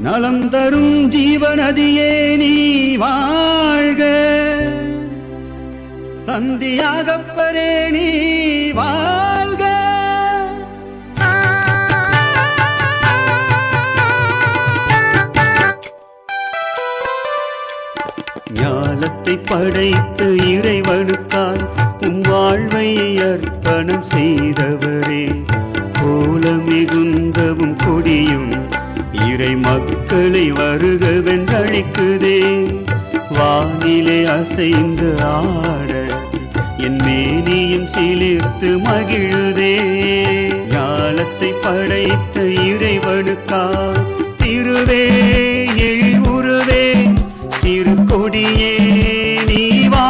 நலம் தரும் ஜீவநதியே நீ வாழ்க, சந்தியாகப்பரே நீ வாழ்க. ஞானத்தை படைத்து இறைவனுக்காய் உம் வாழ்வை அர்ப்பணம் செய்தவரே, கோல மிகுந்தவும் கொடியும் இறை மக்களை வருகவென்றழைக்குதே. வானிலே அசைந்து ஆட என் மேனியும் சிலிர்த்து மகிழுதே. ஞானத்தை படைத்த இறைவனுக்காய் திருவே எழில் உருவே திருக்கொடியே நீ வா.